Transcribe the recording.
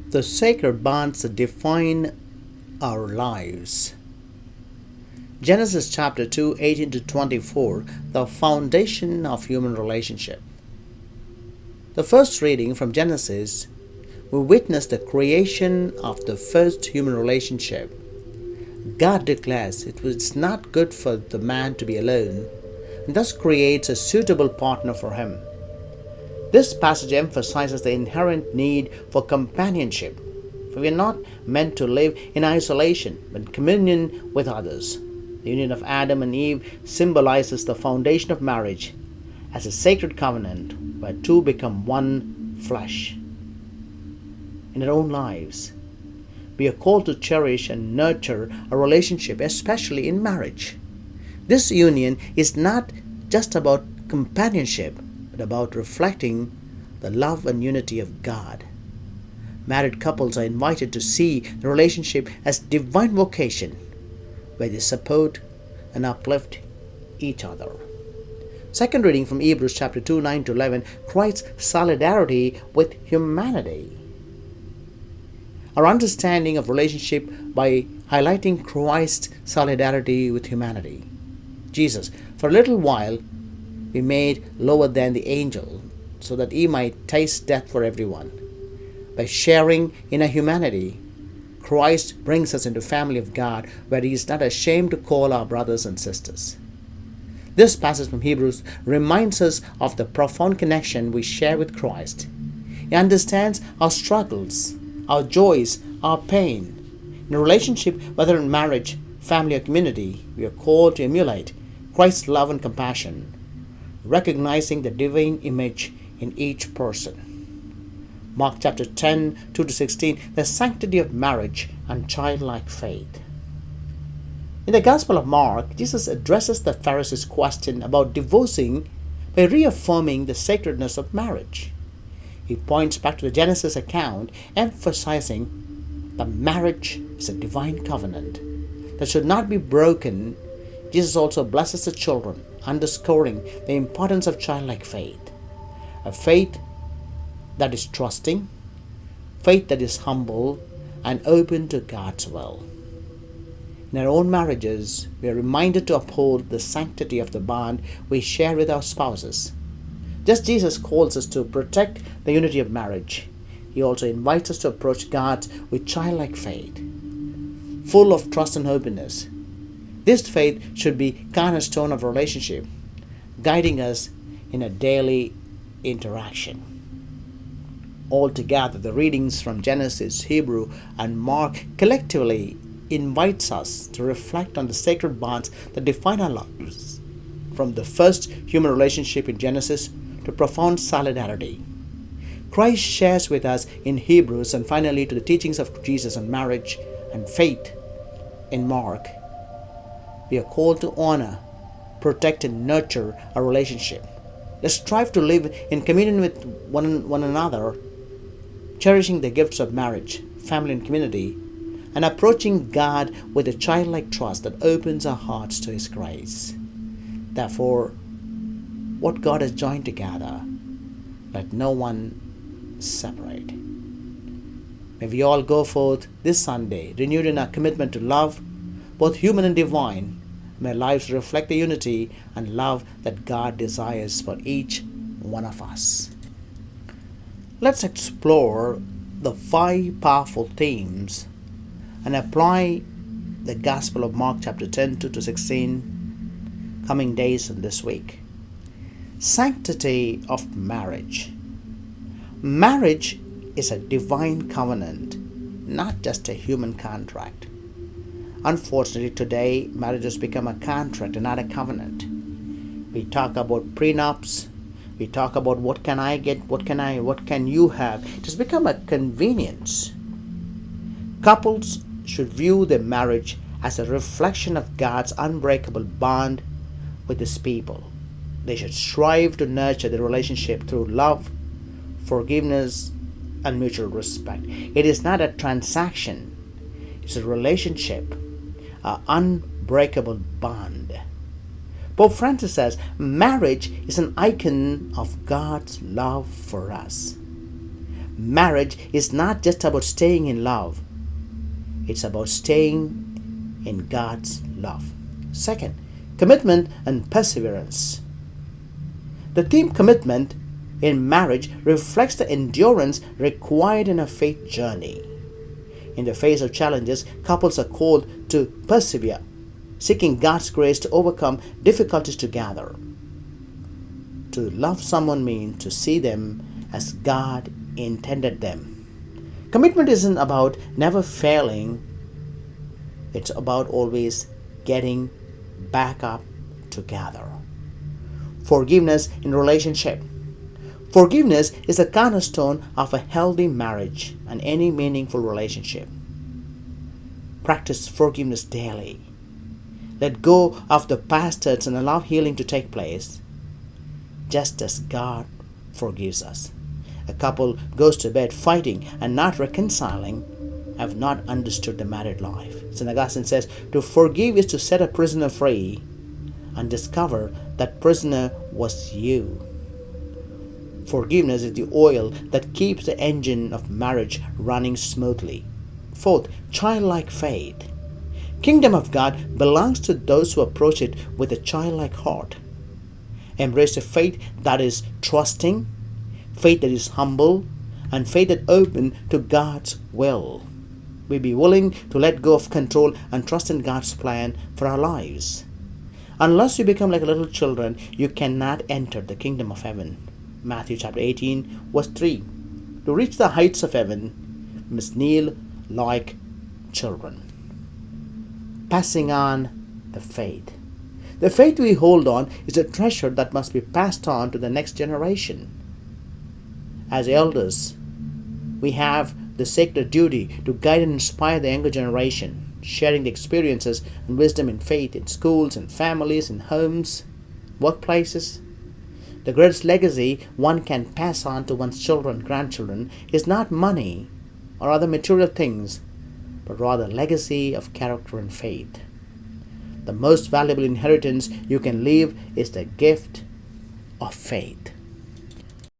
The sacred bonds that define our lives. Genesis chapter 2, 18 to 24, the foundation of human relationship. The first reading from Genesis, we witness the creation of the first human relationship. God declares it was not good for the man to be alone, and thus creates a suitable partner for him. This passage emphasizes the inherent need for companionship, for we are not meant to live in isolation, but in communion with others. The union of Adam and Eve symbolizes the foundation of marriage as a sacred covenant where two become one flesh. In our own lives, we are called to cherish and nurture a relationship, especially in marriage. This union is not just about companionship, but about reflecting the love and unity of God. Married couples are invited to see the relationship as divine vocation, where they support and uplift each other. Second reading from Hebrews chapter 2, 9 to 11, Christ's solidarity with humanity. Our understanding of relationship by highlighting Christ's solidarity with humanity. Jesus, for a little while, be made lower than the angel, so that he might taste death for everyone. By sharing in our humanity, Christ brings us into the family of God, where he is not ashamed to call our brothers and sisters. This passage from Hebrews reminds us of the profound connection we share with Christ. He understands our struggles, our joys, our pain. In a relationship, whether in marriage, family, or community, we are called to emulate Christ's love and compassion, recognizing the divine image in each person. Mark chapter 10, 2 to 16, the sanctity of marriage and childlike faith. In the Gospel of Mark, Jesus addresses the Pharisees' question about divorcing by reaffirming the sacredness of marriage. He points back to the Genesis account, emphasizing that marriage is a divine covenant that should not be broken. Jesus also blesses the children, underscoring the importance of childlike faith, a faith that is trusting, faith that is humble and open to God's will. In our own marriages, we are reminded to uphold the sanctity of the bond we share with our spouses. Just Jesus calls us to protect the unity of marriage, he also invites us to approach God with childlike faith, full of trust and openness. This faith should be cornerstone of relationship, guiding us in a daily interaction. Altogether, the readings from Genesis, Hebrew, and Mark collectively invites us to reflect on the sacred bonds that define our lives, from the first human relationship in Genesis to profound solidarity Christ shares with us in Hebrews, and finally to the teachings of Jesus on marriage and faith in Mark. We are called to honor, protect, and nurture our relationship. Let's strive to live in communion with one another, cherishing the gifts of marriage, family, and community, and approaching God with a childlike trust that opens our hearts to His grace. Therefore, what God has joined together, let no one separate. May we all go forth this Sunday, renewed in our commitment to love, both human and divine. May our lives reflect the unity and love that God desires for each one of us. Let's explore the 5 powerful themes and apply the Gospel of Mark chapter 10, 2 to 16 coming days and this week. Sanctity of marriage. Marriage is a divine covenant, not just a human contract. Unfortunately, today, marriage has become a contract and not a covenant. We talk about prenups. We talk about what can I get, what can you have. It has become a convenience. Couples should view their marriage as a reflection of God's unbreakable bond with His people. They should strive to nurture the relationship through love, forgiveness, and mutual respect. It is not a transaction. It's a relationship, an unbreakable bond. Pope Francis says, marriage is an icon of God's love for us. Marriage is not just about staying in love, it's about staying in God's love. Second, commitment and perseverance. The theme commitment in marriage reflects the endurance required in a faith journey. In the face of challenges, couples are called to persevere, seeking God's grace to overcome difficulties together. To love someone means to see them as God intended them. Commitment isn't about never failing, it's about always getting back up together. Forgiveness in relationship. Forgiveness is the cornerstone of a healthy marriage and any meaningful relationship. Practice forgiveness daily. Let go of the past hurts and allow healing to take place, just as God forgives us. A couple goes to bed fighting and not reconciling have not understood the married life. St. Augustine says, to forgive is to set a prisoner free and discover that prisoner was you. Forgiveness is the oil that keeps the engine of marriage running smoothly. Fourth, childlike faith. Kingdom of God belongs to those who approach it with a childlike heart. Embrace a faith that is trusting, faith that is humble, and faith that is open to God's will. We be willing to let go of control and trust in God's plan for our lives. Unless you become like little children, you cannot enter the kingdom of heaven. Matthew chapter 18, verse 3. To reach the heights of heaven, we must kneel like children. Passing on the faith. The faith we hold on is a treasure that must be passed on to the next generation. As elders, we have the sacred duty to guide and inspire the younger generation, sharing the experiences and wisdom in faith in schools and families, in homes, workplaces. The greatest legacy one can pass on to one's children, grandchildren, is not money or other material things, but rather a legacy of character and faith. The most valuable inheritance you can leave is the gift of faith.